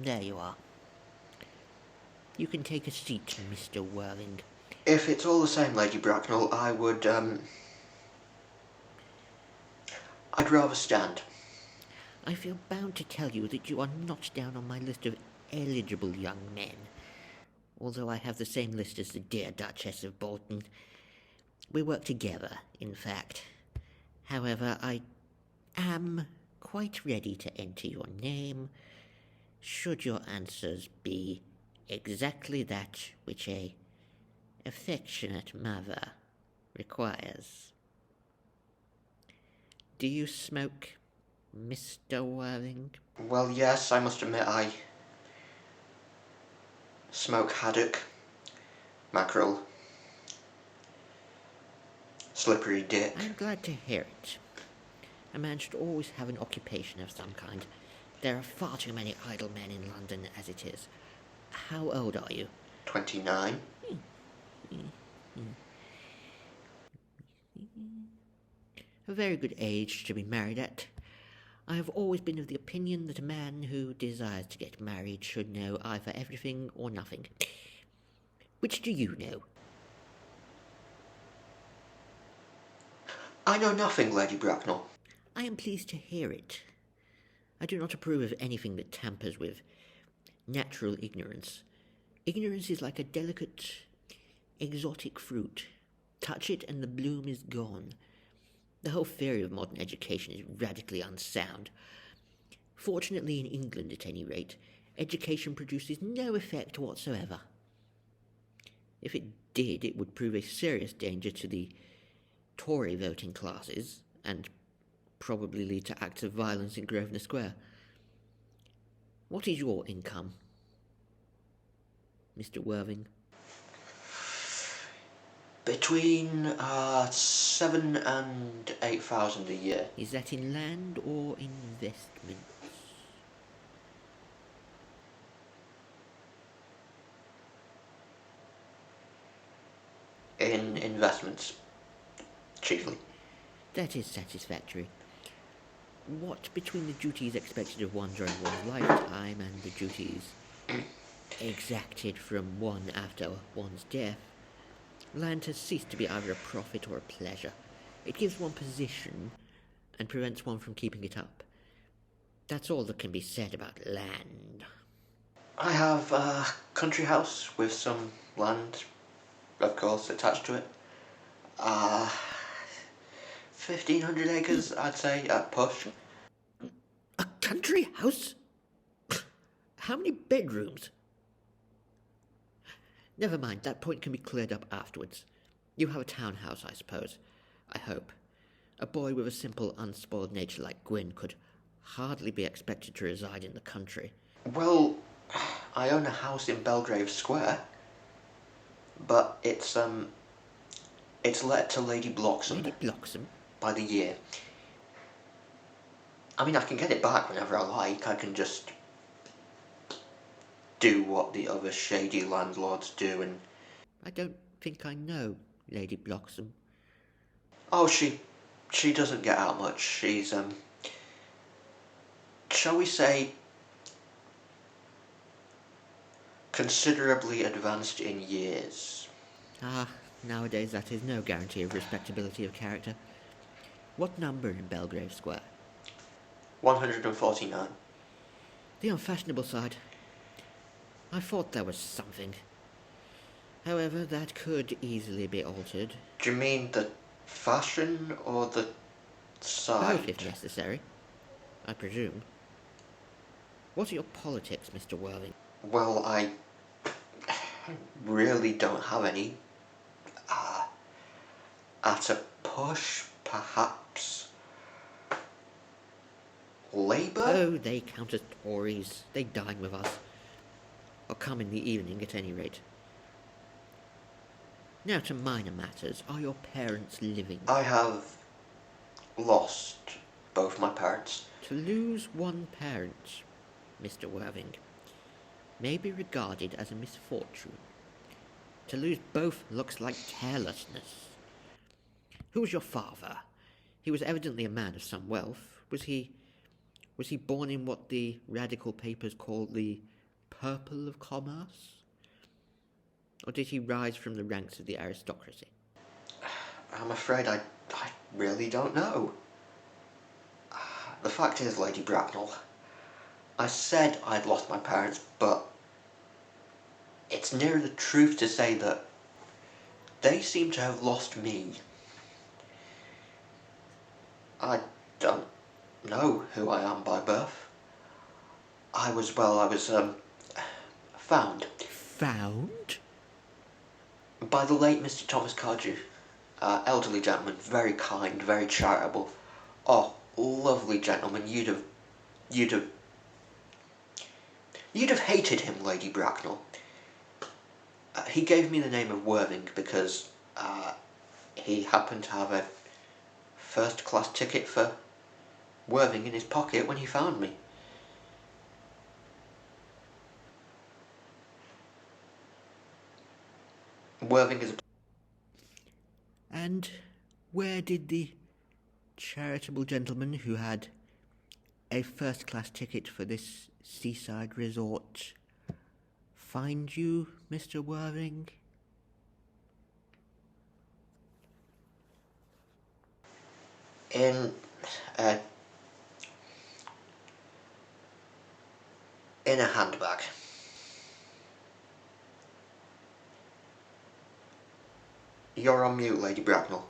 There you are. You can take a seat, Mr. Worthing. If it's all the same, Lady Bracknell, I'd rather stand. I feel bound to tell you that you are not down on my list of eligible young men, although I have the same list as the dear Duchess of Bolton. We work together, in fact. However, I am quite ready to enter your name, should your answers be exactly that which a affectionate mother requires. Do you smoke, Mr. Worthing? Well, yes, I must admit I smoke haddock, mackerel, slippery dick. I'm glad to hear it. A man should always have an occupation of some kind. There are far too many idle men in London as it is. How old are you? 29. A very good age to be married at. I have always been of the opinion that a man who desires to get married should know either everything or nothing. Which do you know? I know nothing, Lady Bracknell. I am pleased to hear it. I do not approve of anything that tampers with natural ignorance. Ignorance is like a delicate, exotic fruit. Touch it and the bloom is gone. The whole theory of modern education is radically unsound. Fortunately, in England at any rate, education produces no effect whatsoever. If it did, it would prove a serious danger to the Tory voting classes, and probably lead to acts of violence in Grosvenor Square. What is your income, Mr. Worthing? Between 7 and 8,000 a year. Is that in land or investments? In investments, chiefly. That is satisfactory. What between the duties expected of one during one's lifetime and the duties exacted from one after one's death, land has ceased to be either a profit or a pleasure. It gives one position and prevents one from keeping it up. That's all that can be said about land. I have a country house with some land, of course, attached to it. 1,500 acres, I'd say, at push. A country house? How many bedrooms? Never mind, that point can be cleared up afterwards. You have a townhouse, I suppose. I hope. A boy with a simple, unspoiled nature like Gwyn could hardly be expected to reside in the country. Well, I own a house in Belgrave Square, but it's let to Lady Bloxham. Lady Bloxham? By the year. I mean, I can get it back whenever I like. I can just do what the other shady landlords do and... I don't think I know Lady Bloxham. Oh, she doesn't get out much. She's, shall we say, considerably advanced in years. Ah, nowadays that is no guarantee of respectability of character. What number in Belgrave Square? 149. The unfashionable side. I thought there was something. However, that could easily be altered. Do you mean the fashion or the side? Both, if necessary, I presume. What are your politics, Mr. Worthing? Well, I really don't have any. At a push, perhaps Labour? Oh, they count as Tories. They dine with us. Or come in the evening, at any rate. Now to minor matters. Are your parents living? I have lost both my parents. To lose one parent, Mr. Worthing, may be regarded as a misfortune. To lose both looks like carelessness. Who was your father? He was evidently a man of some wealth. Was he born in what the radical papers call the purple of commerce? Or did he rise from the ranks of the aristocracy? I'm afraid I really don't know. The fact is, Lady Bracknell, I said I'd lost my parents, but it's nearer the truth to say that they seem to have lost me. I don't know who I am by birth. I was found. Found? By the late Mr. Thomas Cardew. Elderly gentleman, very kind, very charitable. Oh, lovely gentleman, you'd have hated him, Lady Bracknell. He gave me the name of Worthing because he happened to have a first-class ticket for Worthing in his pocket when he found me. Worthing is a... And where did the charitable gentleman who had a first-class ticket for this seaside resort find you, Mr. Worthing? In a handbag. You're on mute, Lady Bracknell.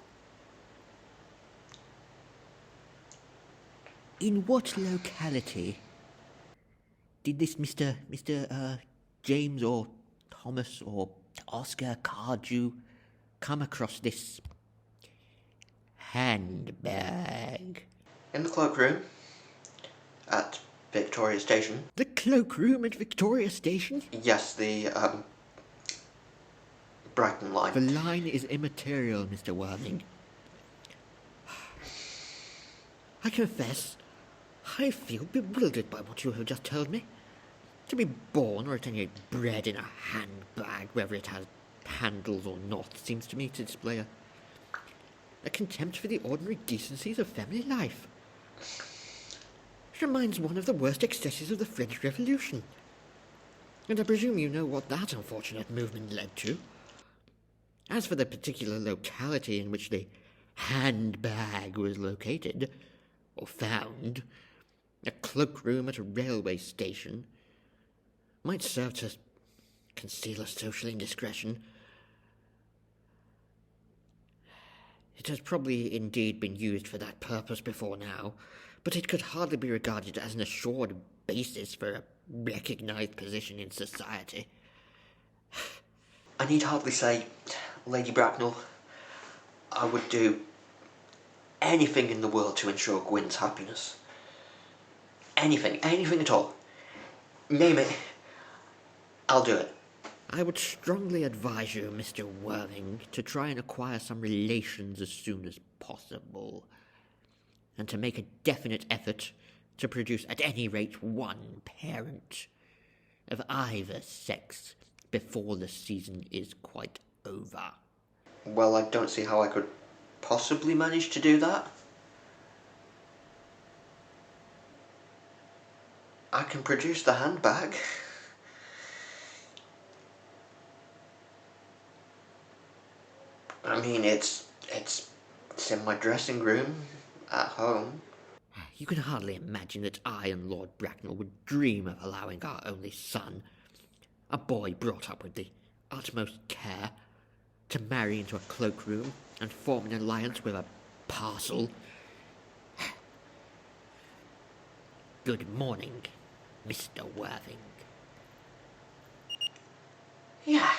In what locality did this Mr. James or Thomas or Oscar Cardew come across this handbag? In the cloakroom at Victoria Station. The cloakroom at Victoria Station? Yes, the Brighton line. The line is immaterial, Mr. Worthing. I confess, I feel bewildered by what you have just told me. To be born, or at any rate bred, in a handbag, whether it has handles or not, seems to me to display a contempt for the ordinary decencies of family life. It reminds one of the worst excesses of the French Revolution. And I presume you know what that unfortunate movement led to. As for the particular locality in which the handbag was located, or found, a cloakroom at a railway station might serve to conceal a social indiscretion. It has probably indeed been used for that purpose before now, but it could hardly be regarded as an assured basis for a recognized position in society. I need hardly say, Lady Bracknell, I would do anything in the world to ensure Gwyn's happiness. Anything at all. Name it, I'll do it. I would strongly advise you, Mr. Worthing, to try and acquire some relations as soon as possible, and to make a definite effort to produce at any rate one parent of either sex before the season is quite over. Well, I don't see how I could possibly manage to do that. I can produce the handbag. I mean, it's in my dressing room at home. You can hardly imagine that I and Lord Bracknell would dream of allowing our only son, a boy brought up with the utmost care, to marry into a cloakroom and form an alliance with a parcel. Good morning, Mr. Worthing. Yeah.